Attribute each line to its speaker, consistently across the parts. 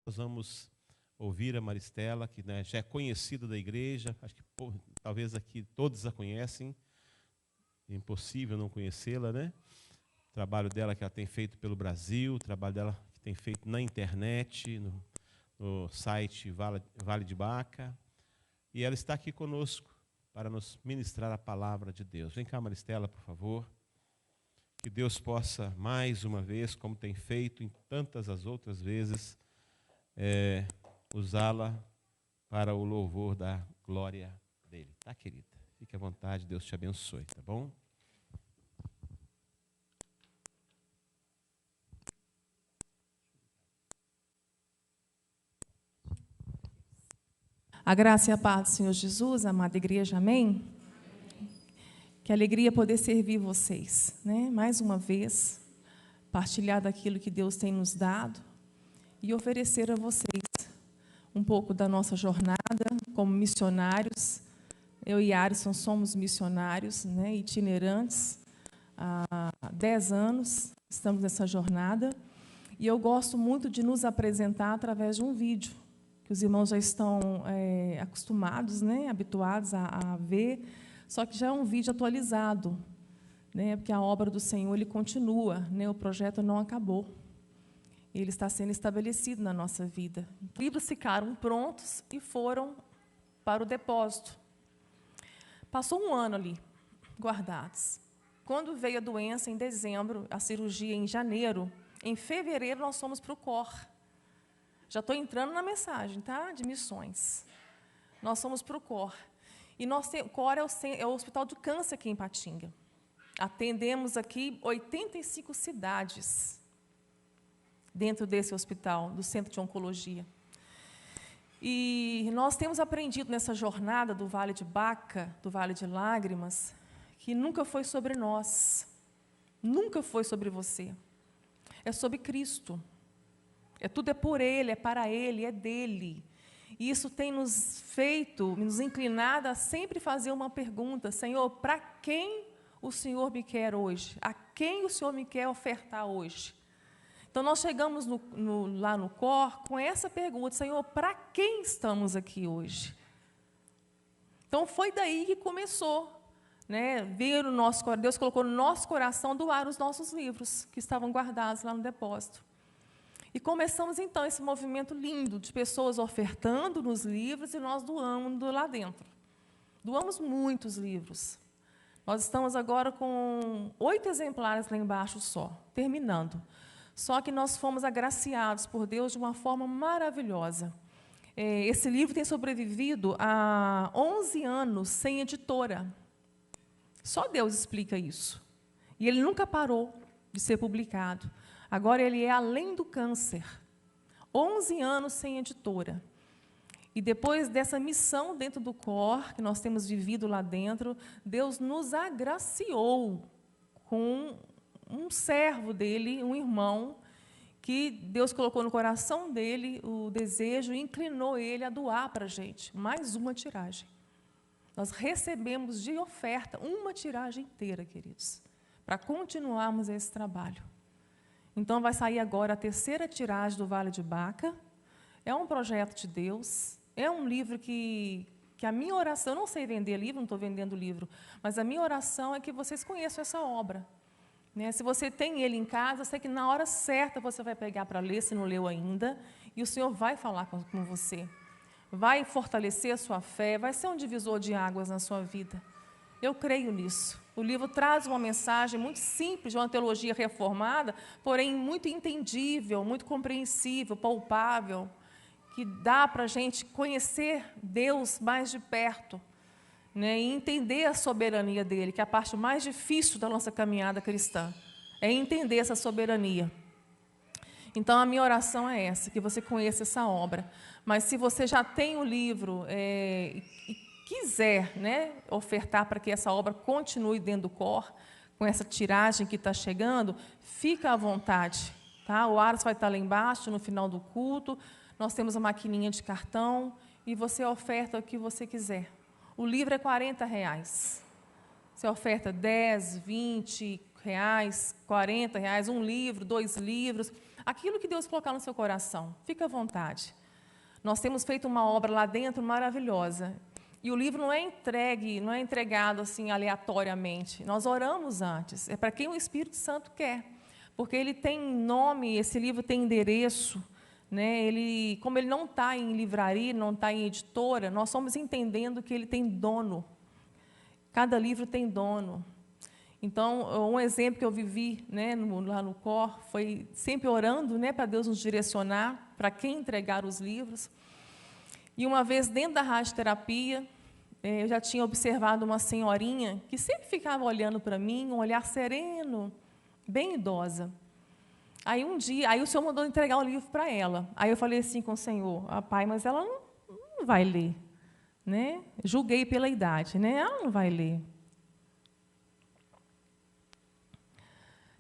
Speaker 1: Nós vamos ouvir a Maristela, que, né, já é conhecida da igreja, acho que talvez aqui todos a conhecem, é impossível não conhecê-la, né? O trabalho dela que ela tem feito pelo Brasil, o trabalho dela que tem feito na internet, no site Vale de Baca, e ela está aqui conosco para nos ministrar a palavra de Deus. Vem cá, Maristela, por favor. Que Deus possa, mais uma vez, como tem feito em tantas as outras vezes, usá-la para o louvor da glória dele. Tá, querida? Fique à vontade, Deus te abençoe, tá bom?
Speaker 2: A graça e a paz do Senhor Jesus, amada igreja, amém? Que alegria poder servir vocês, né? Mais uma vez, partilhar daquilo que Deus tem nos dado e oferecer a vocês um pouco da nossa jornada como missionários. Eu e Arison somos missionários, né, itinerantes. Há 10 anos estamos nessa jornada. E eu gosto muito de nos apresentar através de um vídeo, que os irmãos já estão acostumados, né, habituados a ver, só que já é um vídeo atualizado, né, porque a obra do Senhor ele continua, né, o projeto não acabou. Ele está sendo estabelecido na nossa vida. Os livros ficaram prontos e foram para o depósito. Passou um ano ali, guardados. Quando veio a doença, em dezembro, a cirurgia em janeiro, em fevereiro nós fomos para o COR. Já estou entrando na mensagem, tá? De missões. Nós fomos para o COR. E o COR é o hospital de câncer aqui em Patinga. Atendemos aqui 85 cidades dentro desse hospital, do Centro de Oncologia. E nós temos aprendido nessa jornada do Vale de Baca, do Vale de Lágrimas, que nunca foi sobre nós, nunca foi sobre você. É sobre Cristo. Tudo é por Ele, é para Ele, é dEle. E isso tem nos feito, nos inclinado a sempre fazer uma pergunta: Senhor, para quem o Senhor me quer hoje? A quem o Senhor me quer ofertar hoje? Então, nós chegamos lá no COR com essa pergunta: Senhor, para quem estamos aqui hoje? Então, foi daí que começou, né? Deus colocou no nosso coração doar os nossos livros, que estavam guardados lá no depósito. E começamos, então, esse movimento lindo de pessoas ofertando nos livros e nós doando lá dentro. Doamos muitos livros. Nós estamos agora com 8 exemplares lá embaixo só, terminando. Só que nós fomos agraciados por Deus de uma forma maravilhosa. Esse livro tem sobrevivido a 11 anos sem editora. Só Deus explica isso. E ele nunca parou de ser publicado. Agora ele é Além do Câncer. 11 anos sem editora. E depois dessa missão dentro do COR, que nós temos vivido lá dentro, Deus nos agraciou com um servo dele, um irmão, que Deus colocou no coração dele o desejo e inclinou ele a doar para a gente mais uma tiragem. Nós recebemos de oferta uma tiragem inteira, queridos, para continuarmos esse trabalho. Então, vai sair agora a 3ª tiragem do Vale de Baca. É um projeto de Deus, é um livro que a minha oração, eu não sei vender livro, não estou vendendo livro, mas a minha oração é que vocês conheçam essa obra. Né? Se você tem ele em casa, eu sei que na hora certa você vai pegar para ler, se não leu ainda, e o Senhor vai falar com você. Vai fortalecer a sua fé, vai ser um divisor de águas na sua vida. Eu creio nisso. O livro traz uma mensagem muito simples, de uma teologia reformada, porém muito entendível, muito compreensível, palpável, que dá para a gente conhecer Deus mais de perto, né, e entender a soberania dele, que é a parte mais difícil da nossa caminhada cristã, é entender essa soberania. Então, a minha oração é essa, que você conheça essa obra. Mas, se você já tem o livro e quiser, né, ofertar para que essa obra continue dentro do COR, com essa tiragem que está chegando, fica à vontade. Tá? O Aras vai estar lá embaixo, no final do culto. Nós temos a maquininha de cartão e você oferta o que você quiser. O livro é R$40. Você oferta 10, 20 reais, 40 reais, um livro, 2 livros. Aquilo que Deus colocar no seu coração, fica à vontade. Nós temos feito uma obra lá dentro maravilhosa. E o livro não é entregado assim aleatoriamente. Nós oramos antes. É para quem o Espírito Santo quer. Porque ele tem nome, esse livro tem endereço. Né? Como ele não está em livraria, não está em editora, nós estamos entendendo que ele tem dono. Cada livro tem dono. Então, um exemplo que eu vivi, né, lá no COR foi sempre orando, né, para Deus nos direcionar, para quem entregar os livros. E uma vez, dentro da radioterapia, eu já tinha observado uma senhorinha que sempre ficava olhando para mim, um olhar sereno, bem idosa. Aí, um dia, o Senhor mandou entregar o livro para ela. Aí eu falei assim com o Senhor, pai, mas ela não vai ler. Né? Julguei pela idade, né? Ela não vai ler.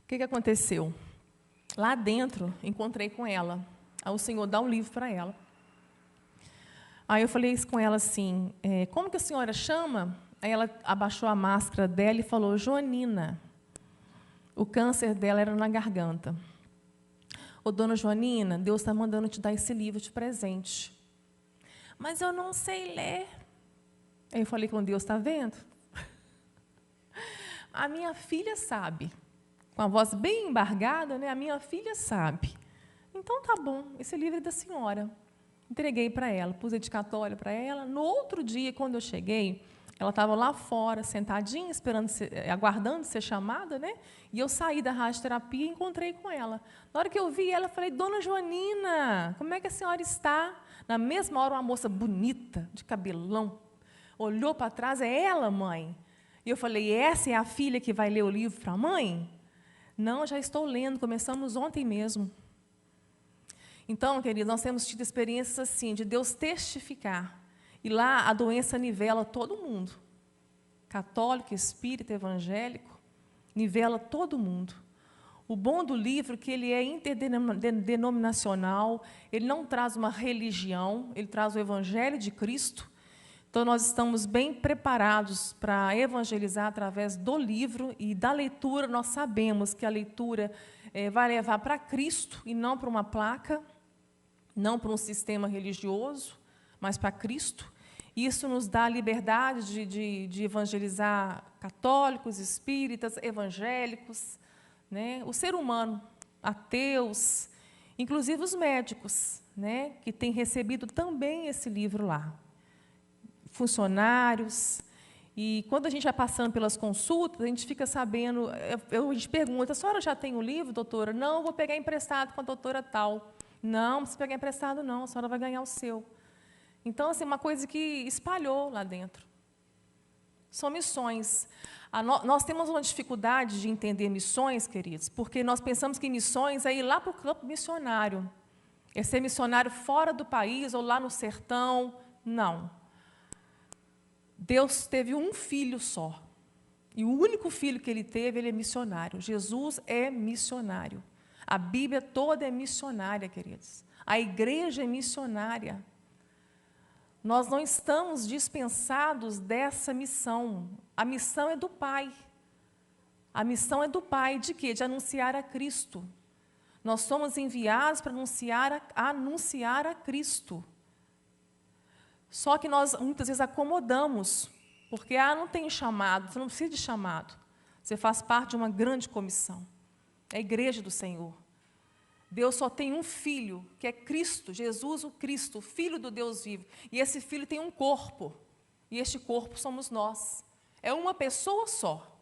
Speaker 2: O que aconteceu? Lá dentro, encontrei com ela. Aí o Senhor dá um livro para ela. Aí eu falei isso com ela assim, como que a senhora chama? Aí ela abaixou a máscara dela e falou, Joanina. O câncer dela era na garganta. Ô, dona Joanina, Deus está mandando te dar esse livro de presente. Mas eu não sei ler. Aí eu falei com Deus, está vendo? A minha filha sabe. Com a voz bem embargada, né? A minha filha sabe. Então, tá bom, esse livro é da senhora. Entreguei para ela, pus dedicatória para ela. No outro dia, quando eu cheguei, ela estava lá fora, sentadinha, aguardando ser chamada, né? E eu saí da radioterapia e encontrei com ela. Na hora que eu vi ela, eu falei, dona Joanina, como é que a senhora está? Na mesma hora, uma moça bonita, de cabelão, olhou para trás, é ela, mãe? E eu falei, essa é a filha que vai ler o livro para a mãe? Não, já estou lendo, começamos ontem mesmo. Então, queridos, nós temos tido experiências assim, de Deus testificar. E lá a doença nivela todo mundo. Católico, espírita, evangélico, nivela todo mundo. O bom do livro é que ele é interdenominacional, ele não traz uma religião, ele traz o Evangelho de Cristo. Então, nós estamos bem preparados para evangelizar através do livro e da leitura. Nós sabemos que a leitura vai levar para Cristo e não para uma placa, não para um sistema religioso, mas para Cristo. Isso nos dá a liberdade de evangelizar católicos, espíritas, evangélicos, né? O ser humano, ateus, inclusive os médicos, né? Que têm recebido também esse livro lá. Funcionários. E quando a gente vai passando pelas consultas, a gente fica sabendo, a gente pergunta, a senhora já tem o livro, doutora? Não, vou pegar emprestado com a doutora tal. Não, não precisa pegar emprestado, não, a senhora vai ganhar o seu. Então, assim, uma coisa que espalhou lá dentro. São missões. Nós temos uma dificuldade de entender missões, queridos, porque nós pensamos que missões é ir lá para o campo missionário. É ser missionário fora do país ou lá no sertão. Não. Deus teve um filho só. E o único filho que ele teve, ele é missionário. Jesus é missionário. A Bíblia toda é missionária, queridos. A igreja é missionária. Nós não estamos dispensados dessa missão. A missão é do Pai. A missão é do Pai de quê? De anunciar a Cristo. Nós somos enviados para anunciar a Cristo. Só que nós, muitas vezes, acomodamos, porque, não tem chamado, você não precisa de chamado. Você faz parte de uma grande comissão. É a igreja do Senhor. Deus só tem um filho, que é Cristo, Jesus o Cristo, o Filho do Deus vivo. E esse filho tem um corpo, e este corpo somos nós. É uma pessoa só.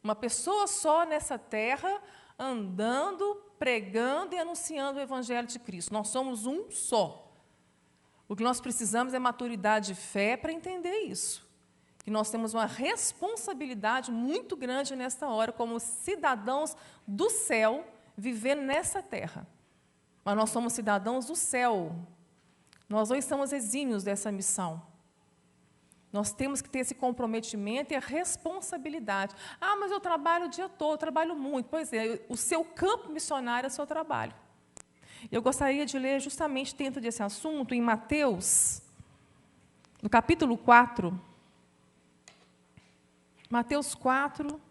Speaker 2: Uma pessoa só nessa terra, andando, pregando e anunciando o Evangelho de Cristo. Nós somos um só. O que nós precisamos é maturidade e fé para entender isso. Que nós temos uma responsabilidade muito grande nesta hora, como cidadãos do céu, vivendo nessa terra. Mas nós somos cidadãos do céu. Nós não estamos exímios dessa missão. Nós temos que ter esse comprometimento e a responsabilidade. Mas eu trabalho o dia todo, eu trabalho muito. Pois é, o seu campo missionário é o seu trabalho. Eu gostaria de ler justamente dentro desse assunto, em Mateus, no capítulo 4. Mateus 4.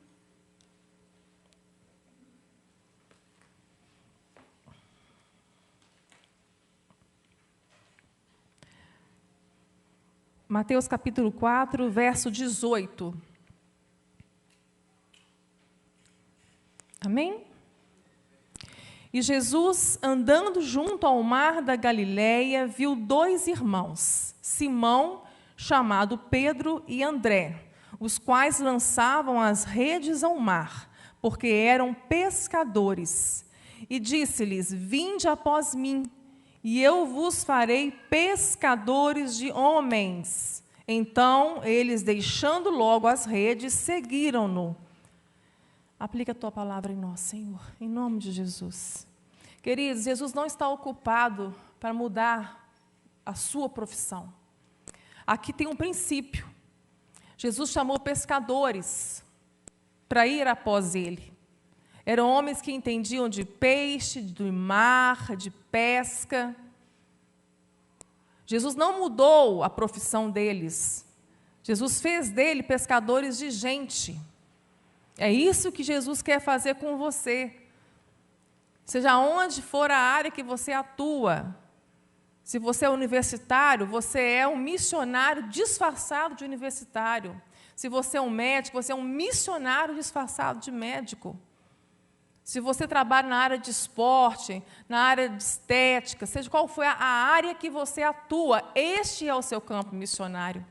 Speaker 2: Mateus capítulo 4, verso 18. Amém? E Jesus, andando junto ao mar da Galileia, viu 2 irmãos, Simão, chamado Pedro, e André, os quais lançavam as redes ao mar, porque eram pescadores. E disse-lhes: Vinde após mim, e eu vos farei pescadores de homens. Então, eles, deixando logo as redes, seguiram-no. Aplica a tua palavra em nós, Senhor, em nome de Jesus. Queridos, Jesus não está ocupado para mudar a sua profissão. Aqui tem um princípio. Jesus chamou pescadores para ir após ele. Eram homens que entendiam de peixe, do mar, de pesca. Jesus não mudou a profissão deles. Jesus fez dele pescadores de gente. É isso que Jesus quer fazer com você. Seja onde for a área que você atua. Se você é universitário, você é um missionário disfarçado de universitário. Se você é um médico, você é um missionário disfarçado de médico. Se você trabalha na área de esporte, na área de estética, seja qual for a área que você atua, este é o seu campo missionário.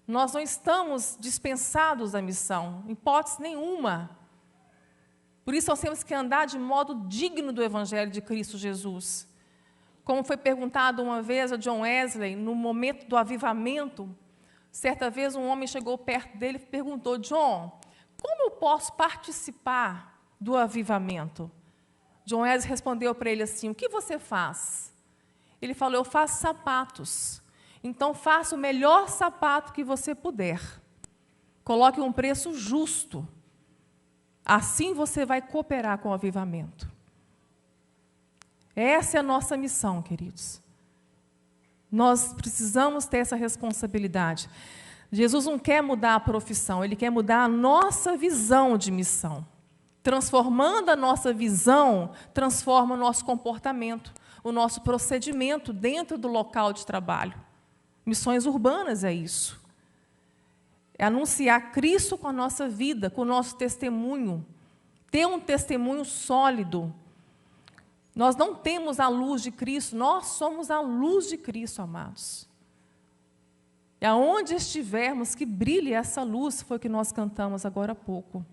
Speaker 2: Nós não estamos dispensados da missão, em hipótese nenhuma. Por isso, nós temos que andar de modo digno do Evangelho de Cristo Jesus. Como foi perguntado uma vez a John Wesley, no momento do avivamento, certa vez um homem chegou perto dele e perguntou: John, como eu posso participar do avivamento? John Wesley respondeu para ele assim: o que você faz? Ele falou: eu faço sapatos. Então, faça o melhor sapato que você puder. Coloque um preço justo. Assim você vai cooperar com o avivamento. Essa é a nossa missão, queridos. Nós precisamos ter essa responsabilidade. Jesus não quer mudar a profissão, Ele quer mudar a nossa visão de missão. Transformando a nossa visão, transforma o nosso comportamento, o nosso procedimento dentro do local de trabalho. Missões urbanas é isso. É anunciar Cristo com a nossa vida, com o nosso testemunho. Ter um testemunho sólido. Nós não temos a luz de Cristo, nós somos a luz de Cristo, amados. E aonde estivermos, que brilhe essa luz, foi o que nós cantamos agora há pouco.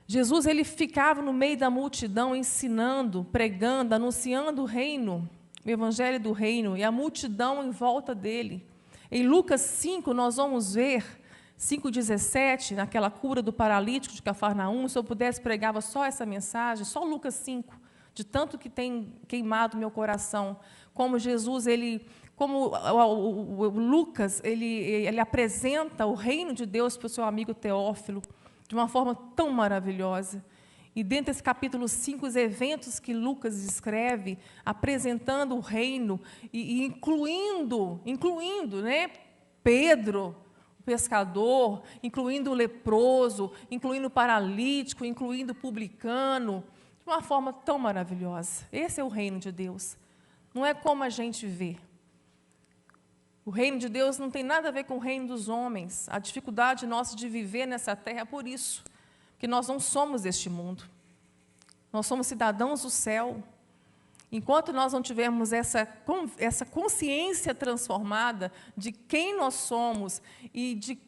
Speaker 2: Jesus, ele ficava no meio da multidão, ensinando, pregando, anunciando o reino, o evangelho do reino, e a multidão em volta dele. Em Lucas 5, nós vamos ver, 5,17, naquela cura do paralítico de Cafarnaum, se eu pudesse pregava só essa mensagem, só Lucas 5, de tanto que tem queimado meu coração, como Jesus, como o Lucas, ele apresenta o reino de Deus para o seu amigo Teófilo, de uma forma tão maravilhosa. E dentro desse capítulo 5, os eventos que Lucas descreve, apresentando o reino, e incluindo, né, Pedro, o pescador, incluindo o leproso, incluindo o paralítico, incluindo o publicano, de uma forma tão maravilhosa. Esse é o reino de Deus. Não é como a gente vê. O reino de Deus não tem nada a ver com o reino dos homens. A dificuldade nossa de viver nessa terra é por isso, que nós não somos deste mundo. Nós somos cidadãos do céu. Enquanto nós não tivermos essa consciência transformada de quem nós somos e de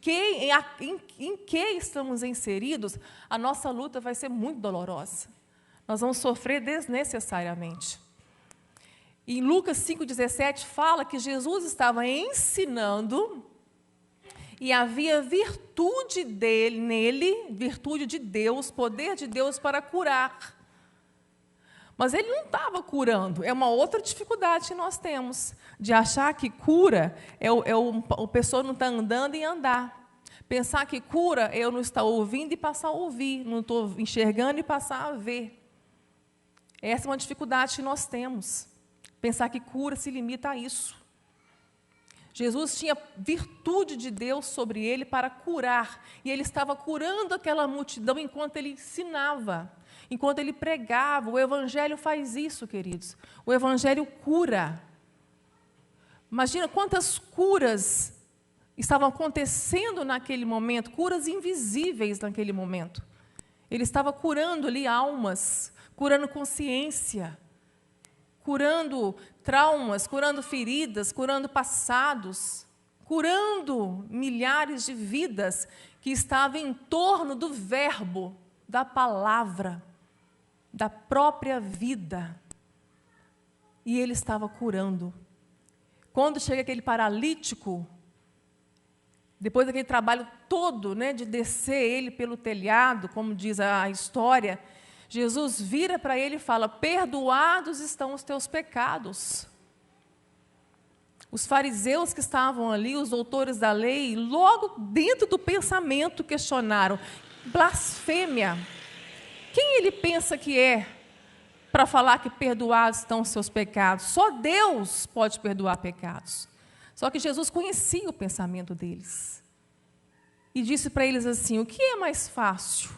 Speaker 2: em que estamos inseridos, a nossa luta vai ser muito dolorosa. Nós vamos sofrer desnecessariamente. Em Lucas 5,17 fala que Jesus estava ensinando e havia virtude nele, virtude de Deus, poder de Deus para curar. Mas ele não estava curando. É uma outra dificuldade que nós temos, de achar que cura a pessoa não está andando e andar. Pensar que cura é eu não estar ouvindo e passar a ouvir, não estou enxergando e passar a ver. Essa é uma dificuldade que nós temos. Pensar que cura se limita a isso. Jesus tinha virtude de Deus sobre ele para curar. E ele estava curando aquela multidão enquanto ele ensinava, enquanto ele pregava. O Evangelho faz isso, queridos. O Evangelho cura. Imagina quantas curas estavam acontecendo naquele momento, curas invisíveis naquele momento. Ele estava curando ali almas, curando consciência, curando traumas, curando feridas, curando passados, curando milhares de vidas que estavam em torno do verbo, da palavra, da própria vida. E ele estava curando. Quando chega aquele paralítico, depois daquele trabalho todo, né, de descer ele pelo telhado, como diz a história, Jesus vira para ele e fala: perdoados estão os teus pecados. Os fariseus que estavam ali, os doutores da lei, logo dentro do pensamento questionaram: blasfêmia! Quem ele pensa que é para falar que perdoados estão os seus pecados? Só Deus pode perdoar pecados. Só que Jesus conhecia o pensamento deles. E disse para eles assim: o que é mais fácil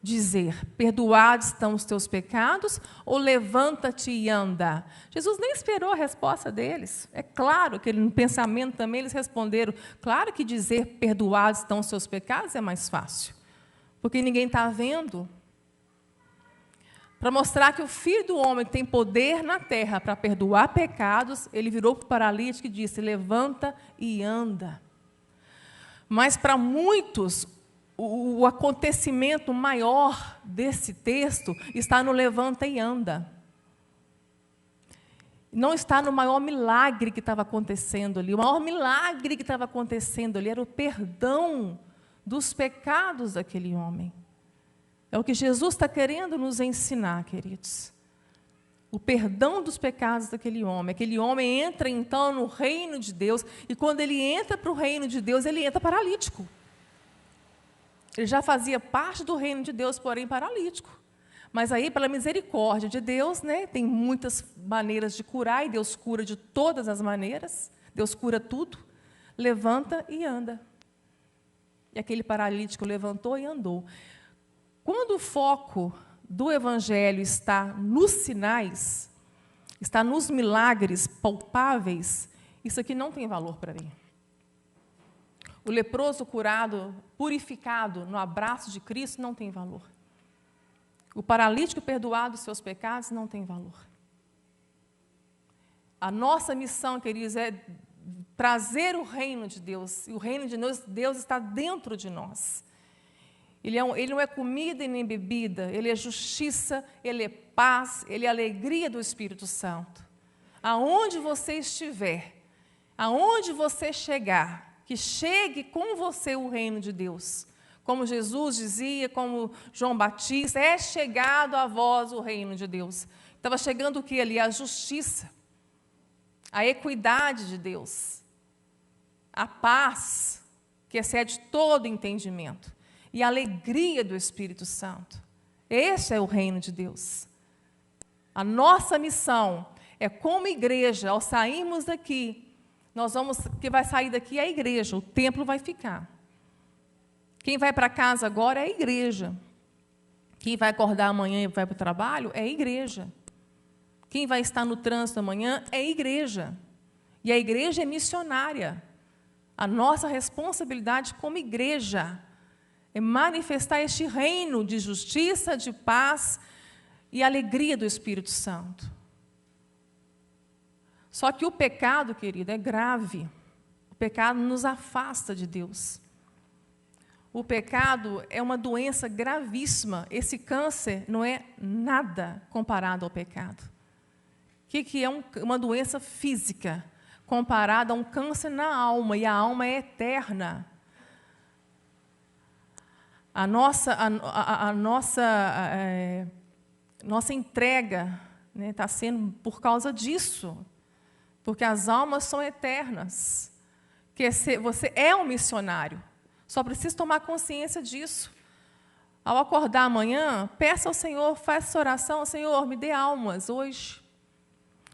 Speaker 2: dizer? Perdoados estão os teus pecados, ou levanta-te e anda? Jesus nem esperou a resposta deles. É claro que no pensamento também eles responderam: claro que dizer perdoados estão os teus pecados é mais fácil, porque ninguém está vendo. Para mostrar que o Filho do Homem tem poder na terra para perdoar pecados, ele virou para o paralítico e disse: levanta e anda. Mas para muitos, o acontecimento maior desse texto está no levanta e anda. Não está no maior milagre que estava acontecendo ali. O maior milagre que estava acontecendo ali era o perdão dos pecados daquele homem. É o que Jesus está querendo nos ensinar, queridos. O perdão dos pecados daquele homem. Aquele homem entra, então, no reino de Deus, e quando ele entra para o reino de Deus, ele entra paralítico. Ele já fazia parte do reino de Deus, porém paralítico. Mas aí, pela misericórdia de Deus, né, tem muitas maneiras de curar, e Deus cura de todas as maneiras. Deus cura tudo. Levanta e anda. E aquele paralítico levantou e andou. Quando o foco do Evangelho está nos sinais, está nos milagres palpáveis, isso aqui não tem valor para mim. O leproso curado, purificado no abraço de Cristo não tem valor. O paralítico perdoado dos seus pecados não tem valor. A nossa missão, queridos, é trazer o reino de Deus, e o reino de Deus está dentro de nós. Ele não é comida e nem bebida, ele é justiça, ele é paz, ele é alegria do Espírito Santo. Aonde você estiver, aonde você chegar, que chegue com você o reino de Deus. Como Jesus dizia, como João Batista, é chegado a vós o reino de Deus. Estava chegando o que ali? A justiça, a equidade de Deus, a paz, que excede todo entendimento. E a alegria do Espírito Santo. Esse é o reino de Deus. A nossa missão é, como igreja, ao sairmos daqui, que vai sair daqui é a igreja, o templo vai ficar. Quem vai para casa agora é a igreja. Quem vai acordar amanhã e vai para o trabalho é a igreja. Quem vai estar no trânsito amanhã é a igreja. E a igreja é missionária. A nossa responsabilidade como igreja é manifestar este reino de justiça, de paz e alegria do Espírito Santo. Só que o pecado, querido, é grave. O pecado nos afasta de Deus. O pecado é uma doença gravíssima. Esse câncer não é nada comparado ao pecado. O que é uma doença física comparada a um câncer na alma? E a alma é eterna. A nossa entrega, né, está sendo por causa disso, porque as almas são eternas. Você é um missionário, só precisa tomar consciência disso. Ao acordar amanhã, peça ao Senhor, faça essa oração: Senhor, me dê almas hoje,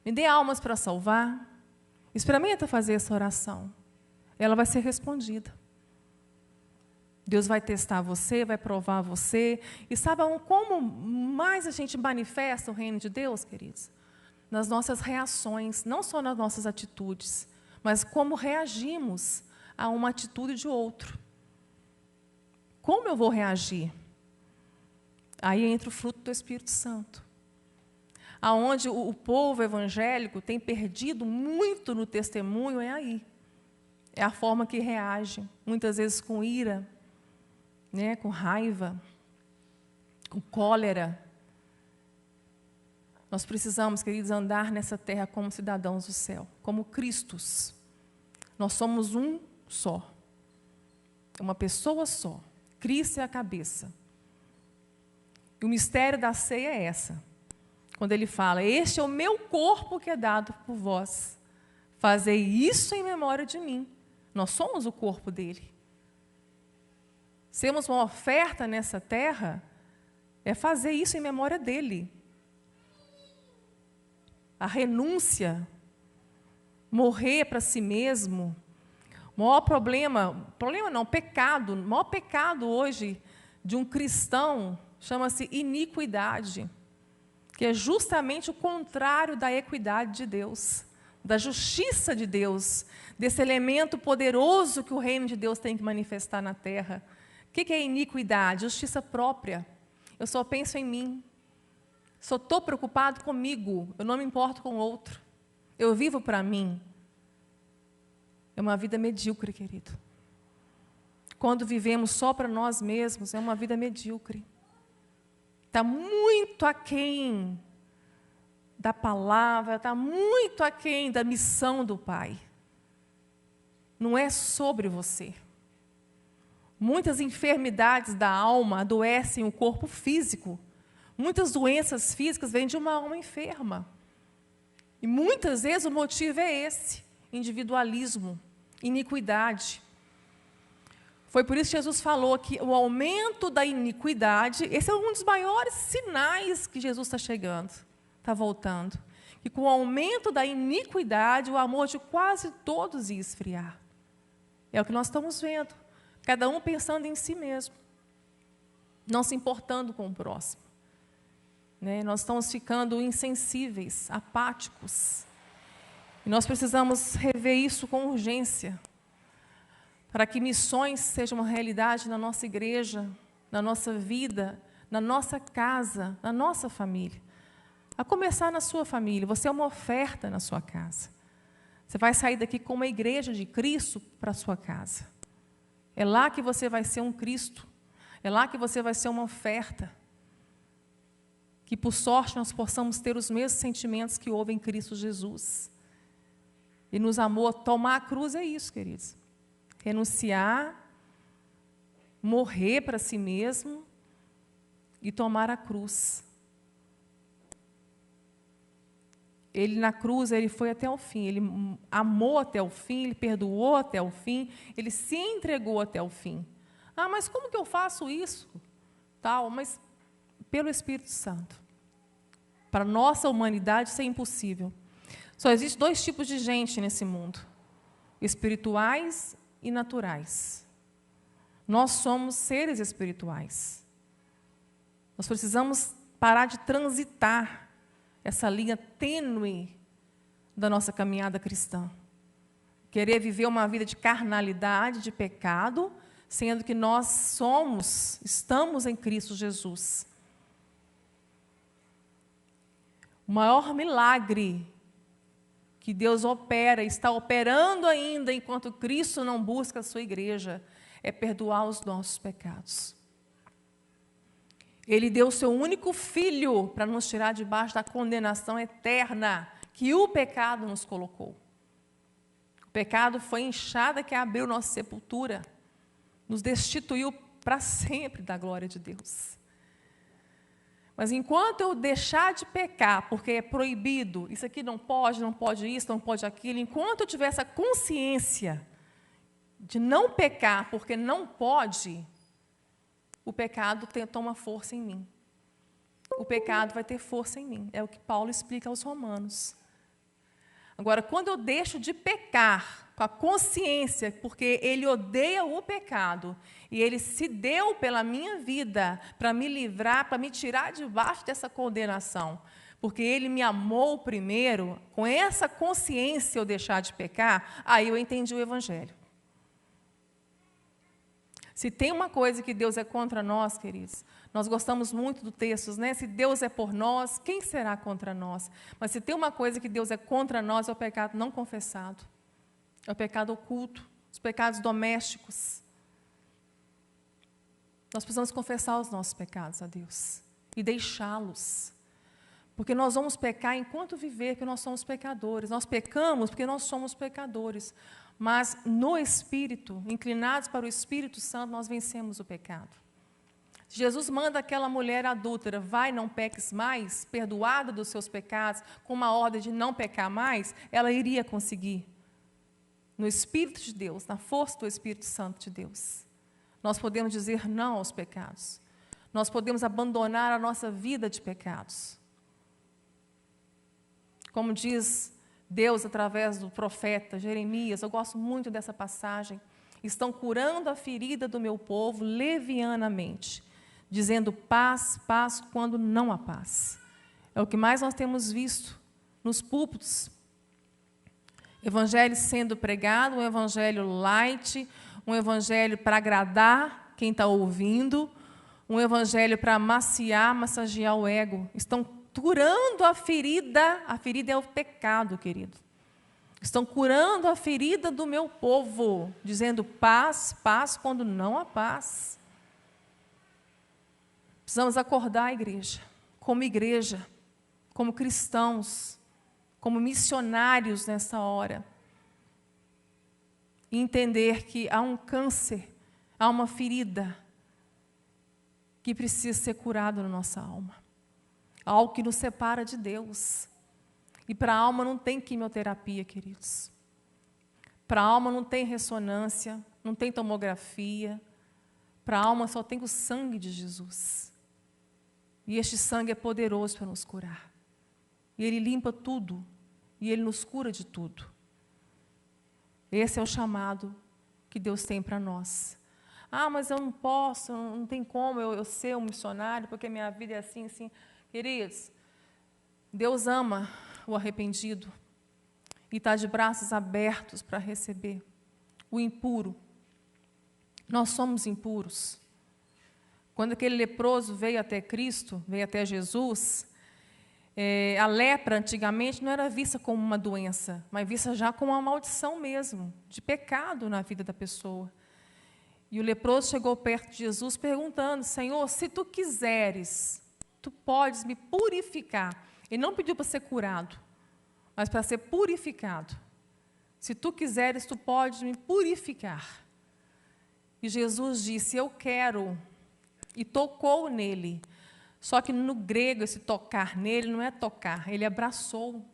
Speaker 2: me dê almas para salvar. Experimenta fazer essa oração, ela vai ser respondida. Deus vai testar você, vai provar você. E sabe como mais a gente manifesta o reino de Deus, queridos? nas nossas reações, não só nas nossas atitudes, mas como reagimos a uma atitude de outro. Como eu vou reagir? Aí entra o fruto do Espírito Santo. Aonde o povo evangélico tem perdido muito no testemunho, é aí. É a forma que reage, muitas vezes com ira, né, com raiva, com cólera. Nós precisamos, queridos, andar nessa terra como cidadãos do céu, como Cristos. Nós somos um só, uma pessoa só. Cristo é a cabeça. E o mistério da ceia é essa. Quando ele fala, este é o meu corpo que é dado por vós. Fazei isso em memória de mim. Nós somos o corpo dele. Sermos uma oferta nessa terra é fazer isso em memória dele. A renúncia, morrer para si mesmo. O maior pecado, o maior pecado hoje de um cristão chama-se iniquidade, que é justamente o contrário da equidade de Deus, da justiça de Deus, desse elemento poderoso que o reino de Deus tem que manifestar na terra. O que é iniquidade? Justiça própria. Eu só penso em mim. Só estou preocupado comigo. Eu não me importo com o outro. Eu vivo para mim. É uma vida medíocre, querido. Quando vivemos só para nós mesmos, é uma vida medíocre. Está muito aquém da palavra, está muito aquém da missão do Pai. Não é sobre você. Muitas enfermidades da alma adoecem o corpo físico. Muitas doenças físicas vêm de uma alma enferma. E muitas vezes o motivo é esse, individualismo, iniquidade. Foi por isso que Jesus falou que o aumento da iniquidade, esse é um dos maiores sinais que Jesus está chegando, está voltando. E com o aumento da iniquidade, o amor de quase todos ia esfriar. É o que nós estamos vendo. Cada um pensando em si mesmo, não se importando com o próximo. Né? Nós estamos ficando insensíveis, apáticos. E nós precisamos rever isso com urgência, para que missões sejam uma realidade na nossa igreja, na nossa vida, na nossa casa, na nossa família. A começar na sua família, você é uma oferta na sua casa. Você vai sair daqui com uma igreja de Cristo para a sua casa. É lá que você vai ser um Cristo. É lá que você vai ser uma oferta. Que, por sorte, nós possamos ter os mesmos sentimentos que houve em Cristo Jesus. E nos amou. Tomar a cruz é isso, queridos. Renunciar, morrer para si mesmo e tomar a cruz. Ele, na cruz, ele foi até o fim, ele amou até o fim, ele perdoou até o fim, ele se entregou até o fim. Ah, mas como que eu faço isso? Tal, mas pelo Espírito Santo. Para a nossa humanidade, isso é impossível. Só existem dois tipos de gente nesse mundo: espirituais e naturais. Nós somos seres espirituais. Nós precisamos parar de transitar essa linha tênue da nossa caminhada cristã. Querer viver uma vida de carnalidade, de pecado, sendo que nós estamos em Cristo Jesus. O maior milagre que Deus opera, está operando ainda enquanto Cristo não busca a sua igreja, é perdoar os nossos pecados. Ele deu o seu único filho para nos tirar debaixo da condenação eterna que o pecado nos colocou. O pecado foi a enxada que abriu nossa sepultura, nos destituiu para sempre da glória de Deus. Mas enquanto eu deixar de pecar, porque é proibido, isso aqui não pode isso, não pode aquilo, enquanto eu tiver essa consciência de não pecar porque não pode, o pecado toma força em mim. O pecado vai ter força em mim. É o que Paulo explica aos Romanos. Agora, quando eu deixo de pecar com a consciência, porque ele odeia o pecado, e ele se deu pela minha vida para me livrar, para me tirar debaixo dessa condenação, porque Ele me amou primeiro, com essa consciência eu deixar de pecar, aí eu entendi o Evangelho. Se tem uma coisa que Deus é contra nós, queridos, nós gostamos muito do texto, né? Se Deus é por nós, quem será contra nós? Mas se tem uma coisa que Deus é contra nós, é o pecado não confessado. É o pecado oculto, os pecados domésticos. Nós precisamos confessar os nossos pecados a Deus e deixá-los. Porque nós vamos pecar enquanto viver, porque nós somos pecadores. Nós pecamos porque nós somos pecadores. Mas no Espírito, inclinados para o Espírito Santo, nós vencemos o pecado. Jesus manda aquela mulher adúltera, vai, não peques mais, perdoada dos seus pecados, com uma ordem de não pecar mais, ela iria conseguir. No Espírito de Deus, na força do Espírito Santo de Deus. Nós podemos dizer não aos pecados. Nós podemos abandonar a nossa vida de pecados. Como diz Deus através do profeta Jeremias, eu gosto muito dessa passagem, estão curando a ferida do meu povo levianamente, dizendo paz, paz, quando não há paz. É o que mais nós temos visto nos púlpitos. Evangelho sendo pregado, um evangelho light, um evangelho para agradar quem está ouvindo, um evangelho para massagear o ego. Estão curando a ferida é o pecado, querido. Estão curando a ferida do meu povo, dizendo paz, paz, quando não há paz. Precisamos acordar, igreja, como cristãos, como missionários nessa hora, e entender que há um câncer, há uma ferida que precisa ser curada na nossa alma. Algo que nos separa de Deus. E para a alma não tem quimioterapia, queridos. Para a alma não tem ressonância, não tem tomografia. Para a alma só tem o sangue de Jesus. E este sangue é poderoso para nos curar. E Ele limpa tudo. E Ele nos cura de tudo. Esse é o chamado que Deus tem para nós. Ah, mas eu não posso, não tem como eu ser um missionário, porque minha vida é assim, assim. Queridos, Deus ama o arrependido e está de braços abertos para receber o impuro. Nós somos impuros. Quando aquele leproso veio até Cristo, veio até Jesus, a lepra antigamente não era vista como uma doença, mas vista já como uma maldição mesmo, de pecado na vida da pessoa. E o leproso chegou perto de Jesus perguntando, Senhor, se tu quiseres, tu podes me purificar. Ele não pediu para ser curado, mas para ser purificado. Se tu quiseres, tu podes me purificar. E Jesus disse, eu quero, e tocou nele. Só que no grego, esse tocar nele não é tocar, ele abraçou.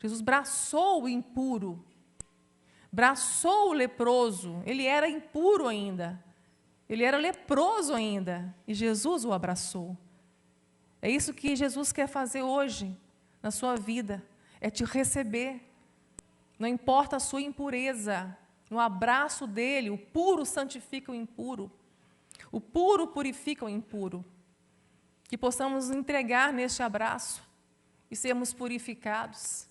Speaker 2: Jesus abraçou o impuro, abraçou o leproso, ele era impuro ainda, ele era leproso ainda, e Jesus o abraçou. É isso que Jesus quer fazer hoje na sua vida, é te receber. Não importa a sua impureza, no abraço dele, o puro santifica o impuro, o puro purifica o impuro. Que possamos entregar neste abraço e sermos purificados.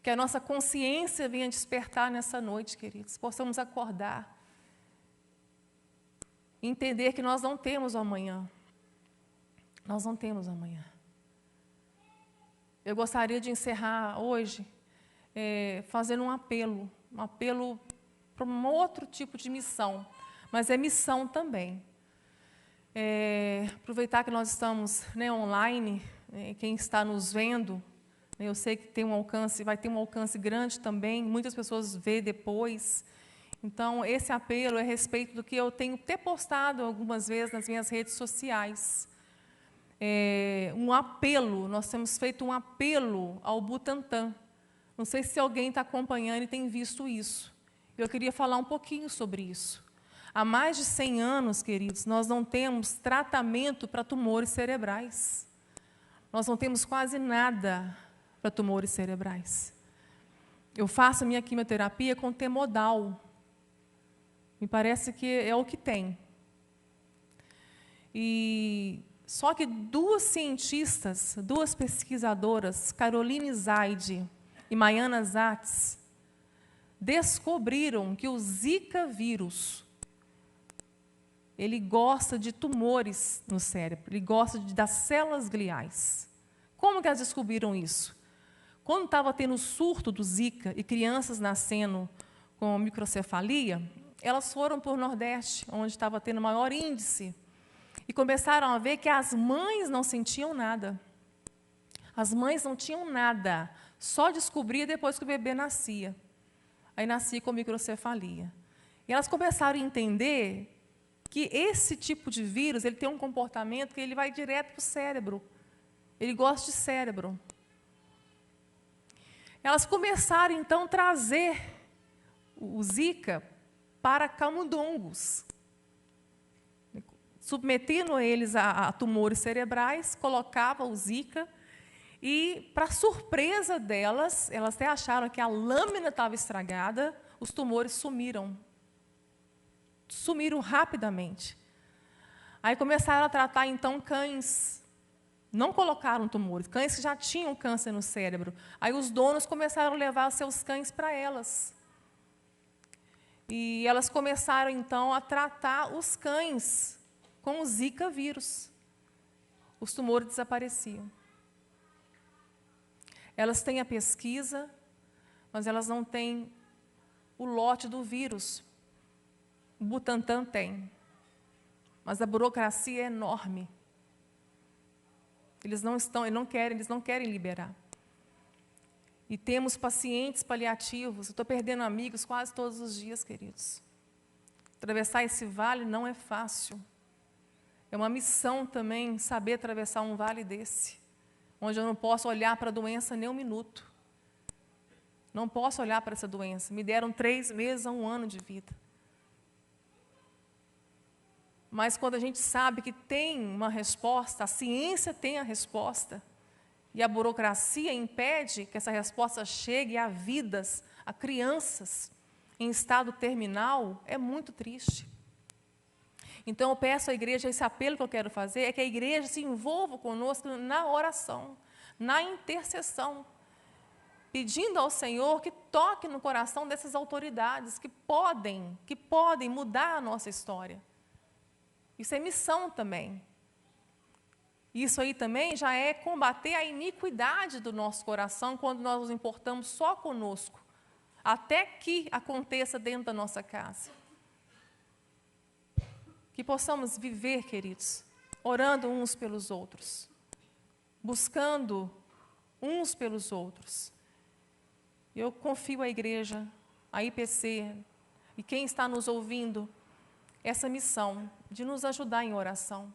Speaker 2: Que a nossa consciência venha despertar nessa noite, queridos. Possamos acordar. E entender que nós não temos o amanhã. Nós não temos amanhã. Eu gostaria de encerrar hoje fazendo um apelo para um outro tipo de missão, mas é missão também. Aproveitar que nós estamos online, quem está nos vendo, eu sei que tem um alcance, vai ter um alcance grande também, muitas pessoas vê depois. Então, esse apelo é a respeito do que eu tenho até postado algumas vezes nas minhas redes sociais. Um apelo, nós temos feito um apelo ao Butantan. Não sei se alguém está acompanhando e tem visto isso. Eu queria falar um pouquinho sobre isso. Há mais de 100 anos, queridos, nós não temos tratamento para tumores cerebrais. Nós não temos quase nada para tumores cerebrais. Eu faço a minha quimioterapia com Temodal. Me parece que é o que tem. E Só que duas cientistas, duas pesquisadoras, Caroline Zaide e Mariana Zatz, descobriram que o Zika vírus, ele gosta de tumores no cérebro, ele gosta das células gliais. Como que elas descobriram isso? Quando estava tendo o surto do Zika e crianças nascendo com microcefalia, elas foram para o Nordeste, onde estava tendo maior índice, e começaram a ver que as mães não sentiam nada. As mães não tinham nada, só descobria depois que o bebê nascia. Aí nascia com microcefalia. E elas começaram a entender que esse tipo de vírus, ele tem um comportamento que ele vai direto para o cérebro. Ele gosta de cérebro. Elas começaram, então, a trazer o Zika para camundongos, submetendo eles a tumores cerebrais, colocava o Zika, e, para surpresa delas, elas até acharam que a lâmina estava estragada, os tumores sumiram. Sumiram rapidamente. Aí começaram a tratar, então, cães. Não colocaram tumores, cães que já tinham câncer no cérebro. Aí os donos começaram a levar seus cães para elas. E elas começaram, então, a tratar os cães com o Zika vírus. Os tumores desapareciam. Elas têm a pesquisa, mas elas não têm o lote do vírus. O Butantan tem. Mas a burocracia é enorme. Eles não querem liberar. E temos pacientes paliativos. Eu estou perdendo amigos quase todos os dias, queridos. Atravessar esse vale não é fácil. É uma missão também saber atravessar um vale desse, onde eu não posso olhar para a doença nem um minuto. Não posso olhar para essa doença. Me deram 3 meses a 1 ano de vida. Mas quando a gente sabe que tem uma resposta, a ciência tem a resposta, e a burocracia impede que essa resposta chegue a vidas, a crianças em estado terminal, é muito triste. Então, eu peço à igreja, esse apelo que eu quero fazer, é que a igreja se envolva conosco na oração, na intercessão, pedindo ao Senhor que toque no coração dessas autoridades que podem mudar a nossa história. Isso é missão também. Isso aí também já é combater a iniquidade do nosso coração quando nós nos importamos só conosco, até que aconteça dentro da nossa casa. Que possamos viver, queridos, orando uns pelos outros, buscando uns pelos outros. Eu confio à igreja, à IPC, e quem está nos ouvindo, essa missão de nos ajudar em oração,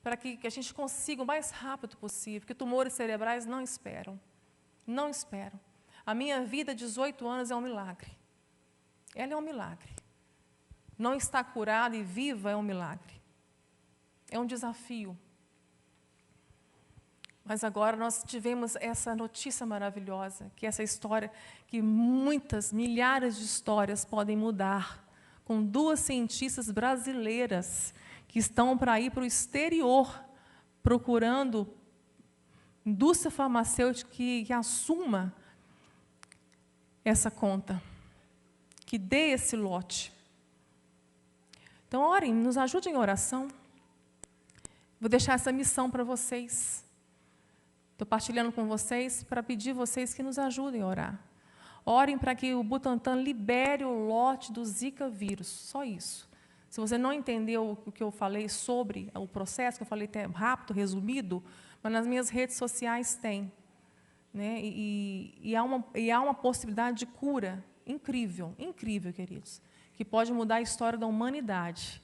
Speaker 2: para que a gente consiga o mais rápido possível, porque tumores cerebrais não esperam. Não esperam. A minha vida, 18 anos, é um milagre. Ela é um milagre. Não estar curada e viva é um milagre. É um desafio. Mas agora nós tivemos essa notícia maravilhosa, que essa história, que muitas, milhares de histórias podem mudar, com 2 cientistas brasileiras que estão para ir para o exterior, procurando indústria farmacêutica que assuma essa conta, que dê esse lote. Então, orem, nos ajudem em oração. Vou deixar essa missão para vocês. Estou partilhando com vocês para pedir vocês que nos ajudem a orar. Orem para que o Butantan libere o lote do Zika vírus, só isso. Se você não entendeu o que eu falei sobre o processo, que eu falei até rápido, resumido, mas nas minhas redes sociais tem. Né? E há uma possibilidade de cura incrível, incrível, queridos, que pode mudar a história da humanidade.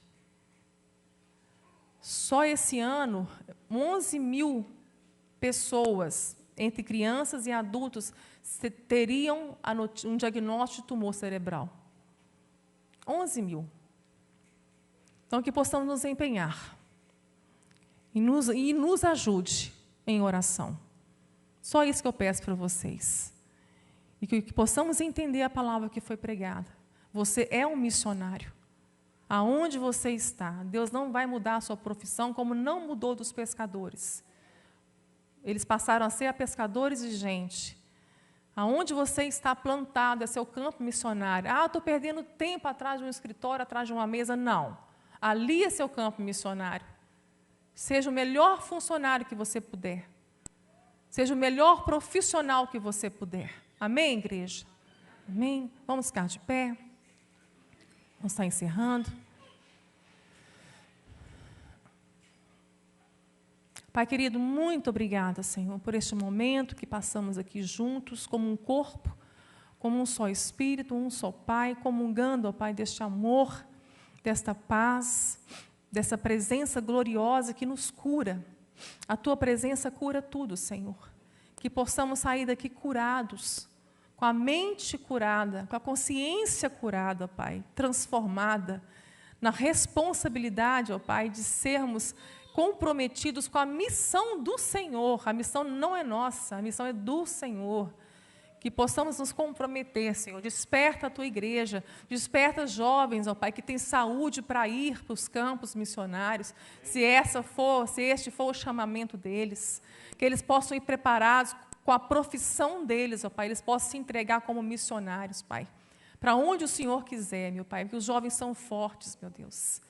Speaker 2: Só esse ano, 11 mil pessoas, entre crianças e adultos, teriam um diagnóstico de tumor cerebral. 11 mil. Então, que possamos nos empenhar e nos ajude em oração. Só isso que eu peço para vocês. E que possamos entender a palavra que foi pregada. Você é um missionário. Aonde você está, Deus não vai mudar a sua profissão, como não mudou dos pescadores. Eles passaram a ser pescadores de gente. Aonde você está plantado é seu campo missionário. Ah, estou perdendo tempo atrás de um escritório, atrás de uma mesa. Não. Ali é seu campo missionário. Seja o melhor funcionário que você puder. Seja o melhor profissional que você puder. Amém, igreja? Amém? Vamos ficar de pé. Vamos estar encerrando. Pai querido, muito obrigada, Senhor, por este momento que passamos aqui juntos, como um corpo, como um só Espírito, um só Pai, comungando, ó Pai, deste amor, desta paz, dessa presença gloriosa que nos cura. A Tua presença cura tudo, Senhor. Que possamos sair daqui curados, com a mente curada, com a consciência curada, ó Pai, transformada, na responsabilidade, ó Pai, de sermos comprometidos com a missão do Senhor. A missão não é nossa, a missão é do Senhor. Que possamos nos comprometer, Senhor. Desperta a Tua igreja, desperta jovens, ó Pai, que têm saúde para ir para os campos missionários, se este for o chamamento deles, que eles possam ir preparados com a profissão deles, ó Pai, eles possam se entregar como missionários, Pai, para onde o Senhor quiser, meu Pai, porque os jovens são fortes, meu Deus.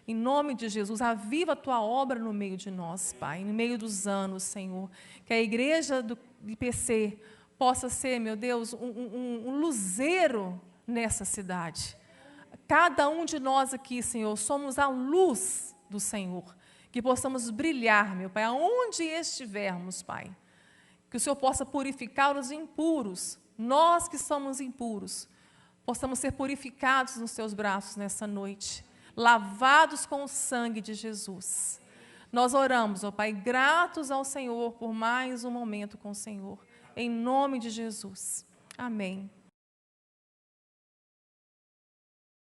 Speaker 2: Em nome de Jesus, aviva a Tua obra no meio de nós, Pai, no meio dos anos, Senhor. Que a igreja do IPC possa ser, meu Deus, um luzeiro nessa cidade. Cada um de nós aqui, Senhor, somos a luz do Senhor. Que possamos brilhar, meu Pai, aonde estivermos, Pai. Que o Senhor possa purificar os impuros, nós que somos impuros, possamos ser purificados nos Teus braços nessa noite. Lavados com o sangue de Jesus. Nós oramos, ó Pai, gratos ao Senhor por mais um momento com o Senhor. Em nome de Jesus. Amém.